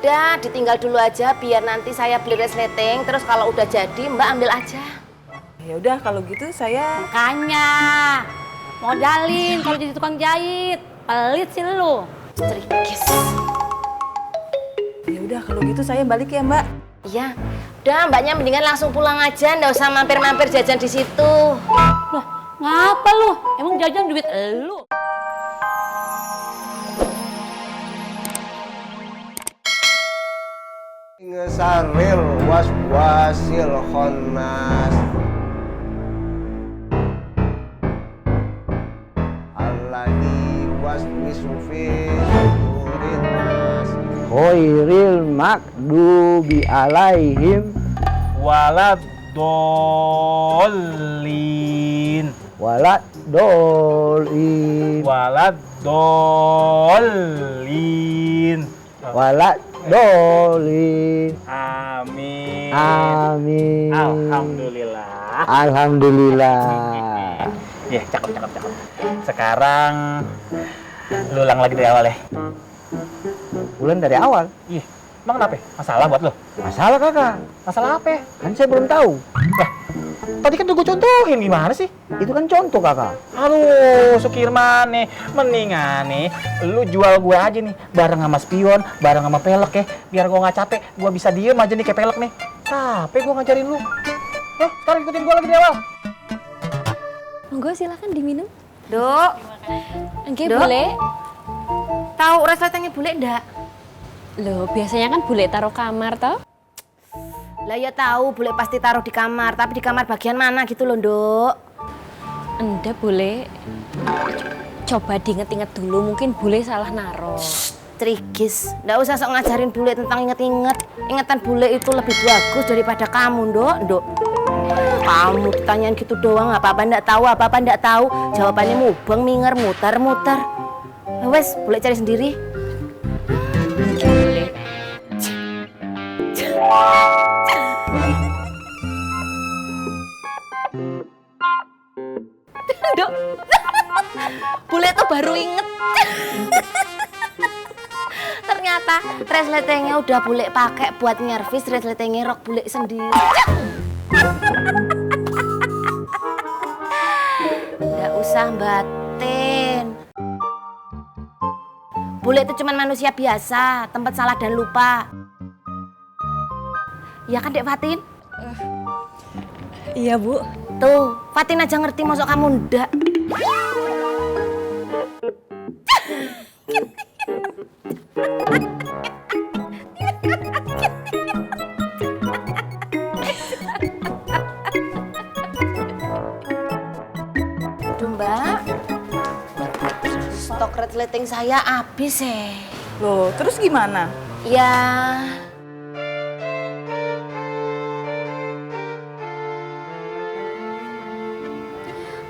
udah, ditinggal dulu aja biar nanti saya beli resleting. Terus kalau udah jadi, Mbak ambil aja. Ya udah kalau gitu saya. Makanya modalin kalau jadi tukang jahit. Pelit sih lu. Trikis. Ya udah kalau gitu saya balik ya, Mbak. Iya. Udah, Mbaknya mendingan langsung pulang aja, nggak usah mampir-mampir jajan di situ. Loh, ngapa lu? Emang jajan duit lu? Ngesaril was-wasil khonnas alladzi waswisu fi sudurin nas Khairil makdubi alaihim Waladdallin. waladdallin Waladdallin. waladdallin. Amin. Amin. Alhamdulillah. Alhamdulillah. Ya, cakep. Sekarang lu ulang lagi dari awal ya. Ulang dari awal. Ih, emang kenapa? Masalah buat lu? Masalah kakak. Masalah apa? Kan saya belum tahu. Lah, tadi kan udah gue contohin gimana sih? Itu kan contoh kakak. Aduh, Sukirman nih, mendingan nih lu jual gue aja nih, bareng sama spion, bareng sama pelek ya, biar gue nggak capek, gue bisa diem aja nih kayak pelek nih. Capek gue ngajarin lu. Sekarang ikutin gue lagi di awal. Monggo silakan diminum. Dok, Oke, Dok. boleh. tahu resletingnya bule enggak? Loh, biasanya kan bule taruh kamar toh? Lah ya tahu, bule pasti taruh di kamar, tapi di kamar bagian mana gitu loh, Dok. Enggak, bule. Coba diinget-inget dulu, mungkin bule salah naruh. Trikis, nggak usah sok ngajarin bule tentang inget-inget. Ingetan bule itu lebih bagus daripada kamu, Dok. Kamu ditanyain gitu doang, apa-apa nggak tahu, apa-apa nggak tahu. Jawabannya mubeng, minger, muter-muter. Wes, bule cari sendiri. Bule. Dok, bule tuh baru inget. Ternyata resletingnya udah bule pakai buat nyervis resletingnya rok bule sendiri. Nggak usah batin. Bule itu cuma manusia biasa, tempat salah dan lupa. Ya kan, Dek Fatin? Iya, Bu. Tuh, Fatin aja ngerti, masuk kamu ndak. Aduh, Mbak. Stok resleting saya habis Loh, terus gimana? Ya,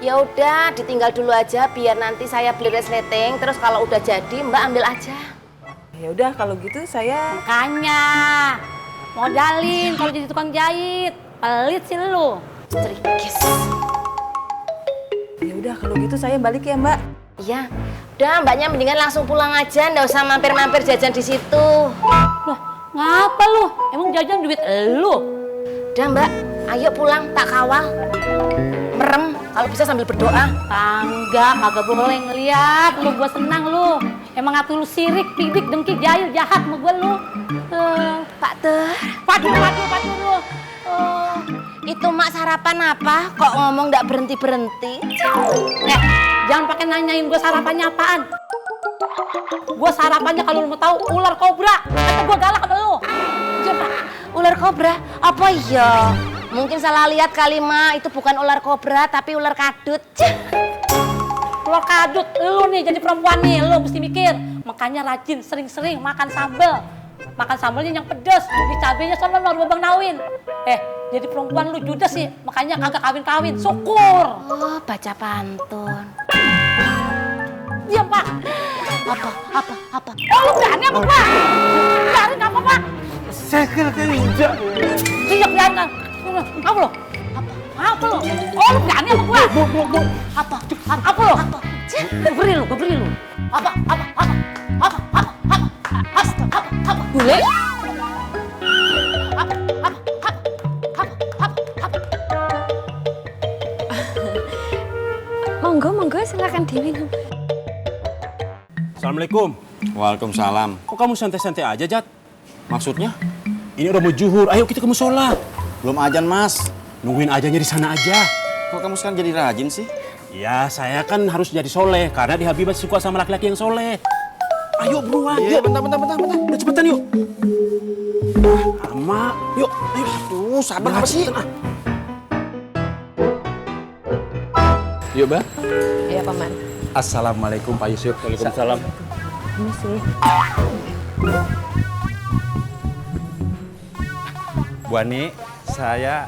ya udah, ditinggal dulu aja biar nanti saya beli resleting. Terus kalau udah jadi, Mbak ambil aja. Ya udah kalau gitu saya. Makanya modalin kalau jadi tukang jahit. Pelit sih lu. Trikis. Ya udah kalau gitu saya balik ya, Mbak. Iya, udah Mbaknya mendingan langsung pulang aja, nggak usah mampir-mampir jajan di situ. Loh, ngapa lu? Emang jajan duit lu? Udah Mbak, ayo pulang, tak kawal. Merem, kalau bisa sambil berdoa. Tangga, kagak boleh ngeliat lu, gua senang lu. Emang atu lu sirik, pidik, dengki, jahil, jahat sama gua lu. Pak Ter, Padu lu. itu Mak sarapan apa? Kok ngomong nggak berhenti-berhenti? Jangan pakai nanyain gua sarapannya apaan. Gua sarapannya kalau lu mau tahu ular kobra. Kata gua galak sama lu. Coba, ular kobra? Apa iya? Mungkin salah lihat kali Mak, itu bukan ular kobra tapi ular kadut. Ular kadut, lu nih jadi perempuan nih, lu mesti mikir. Makanya rajin, sering-sering makan sambel. Makan sambelnya yang pedes, di cabenya sama baru Bang Nawin. Jadi perempuan lu judes sih, makanya kagak kawin-kawin. Syukur. Oh, baca pantun. Diam, Pak. Apa? Oh, lu berani apa, Pak? Berani apa, Pak? Segel keinjak. Injak berani. Apa lu? Apa lu? Oh, lu berani apa gua? Bu. Apa lu? Gua beri lu. Apa? Bule, Silahkan diminum. Assalamualaikum. Waalaikumsalam. Kok kamu santai-santai aja, Jat? Maksudnya? Ini udah mau zuhur, ayo kita ke musola. Belum ajan, Mas. Nungguin ajannya di sana aja. Kok kamu sekarang jadi rajin sih? Ya, saya kan harus jadi soleh, karena di Habibah suka sama laki-laki yang soleh. Ayo buruan, Iya, yuk. bentar. Udah cepetan yuk. Lama, yuk, ayo. Tuh, sabar apa sih? Yuk, Mbak. Iya, Paman. Assalamualaikum Pak Yusuf. Waalaikumsalam. Bu Ani, saya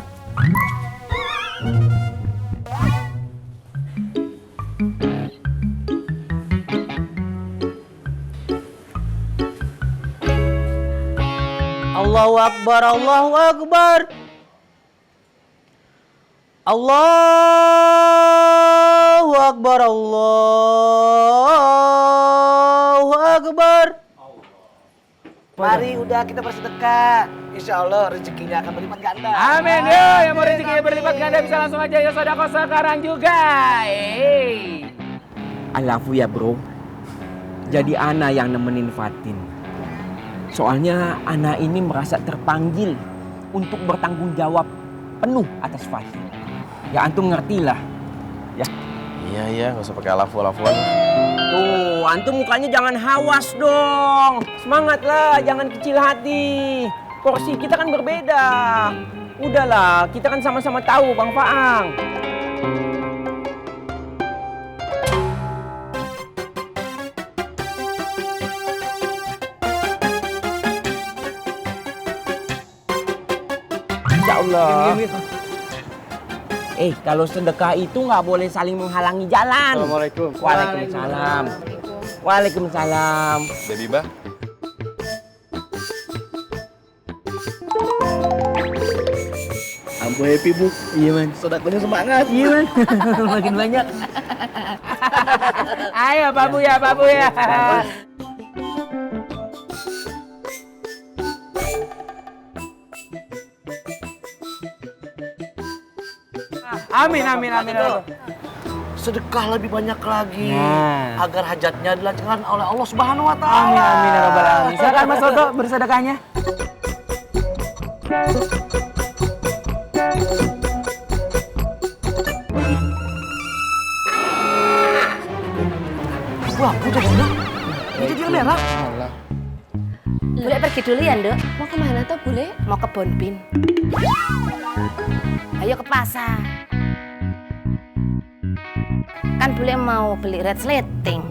Allahu Akbar, Allahu Akbar. Allahu Akbar, Allahu Akbar. Mari udah kita bersedekah. Insya Allah rezekinya akan berlipat ganda. Amin. Yo, yang mau rezekinya berlipat ganda bisa langsung aja ya sedekah sekarang juga. Alafu ya bro. Jadi ana yang nemenin Fatin. Soalnya ana ini merasa terpanggil untuk bertanggung jawab penuh atas Fatin. Ya antum ngerti lah. Ya. Iya, nggak usah pakai alafu-alafuan. Tuh, antum mukanya jangan hawas dong. Semangat lah, jangan kecil hati. Porsi kita kan berbeda. Udahlah, kita kan sama-sama tahu Bang Faang. Insya Allah. Kalau sedekah itu nggak boleh saling menghalangi jalan. Assalamualaikum. Waalaikumsalam. Waalaikumsalam. Baby Bah. Ambo happy bu. Iya man. Sedekahnya semangat. Iya man. Makin banyak. Ayo babu ya. Amin. Sedekah lebih banyak lagi Nah. agar hajatnya dilancarkan oleh Allah Subhanahu wa taala. Amin ya rabbal alamin. Silakan Mas Oto bersedekahnya. Wah, udah udah. Ini jadi yang merah. Bule pergi dulu ya, Nduk. Mau kemana tuh, Bule? Mau ke Bonbin. Ayo ke pasar. Kan Bule mau beli red sleting.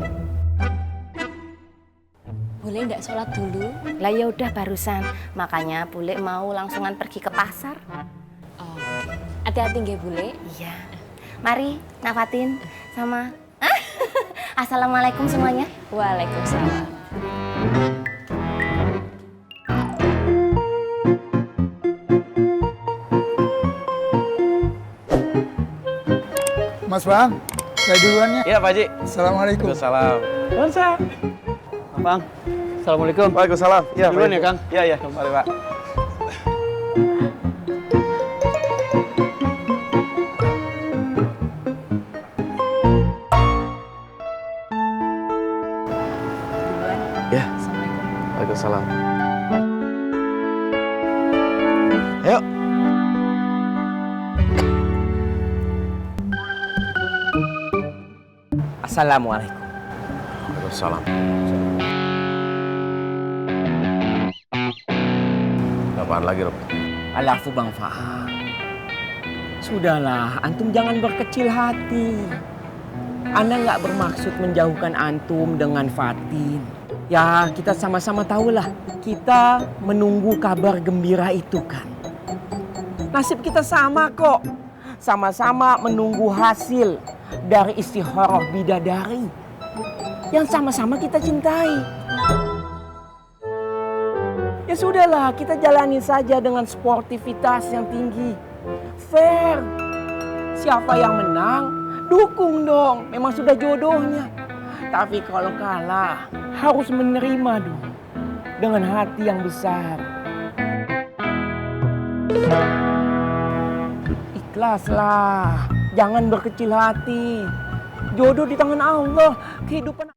Bule nggak sholat dulu? Lah ya udah barusan. Makanya Bule mau langsungan pergi ke pasar. Oh, hati-hati nggih, Bule. Iya. Mari, Nafatin sama Assalamualaikum semuanya. Waalaikumsalam. Mas Bang, saya duluan ya. Iya, Pak Haji. Assalamualaikum. Waalaikumsalam. Bang. Assalamualaikum. Waalaikumsalam. Iya, Duluan Pak ya, Kang? Iya. Mari, Pak. Ya. Waalaikumsalam. Ayo. Assalamualaikum. Waalaikumsalam. Apaan lagi, Rob? Alafu Bang Faang. Sudahlah, antum jangan berkecil hati. Ana nggak bermaksud menjauhkan antum dengan Fatin. Ya, kita sama-sama tahulah. Kita menunggu kabar gembira itu kan. Nasib kita sama kok. Sama-sama menunggu hasil dari istikharah bidadari yang sama-sama kita cintai. Ya sudahlah, kita jalani saja dengan sportivitas yang tinggi. Fair. Siapa yang menang, dukung dong. Memang sudah jodohnya. Tapi kalau kalah, harus menerima dong. Dengan hati yang besar. Ikhlaslah. Jangan berkecil hati. Jodoh di tangan Allah. Kehidupan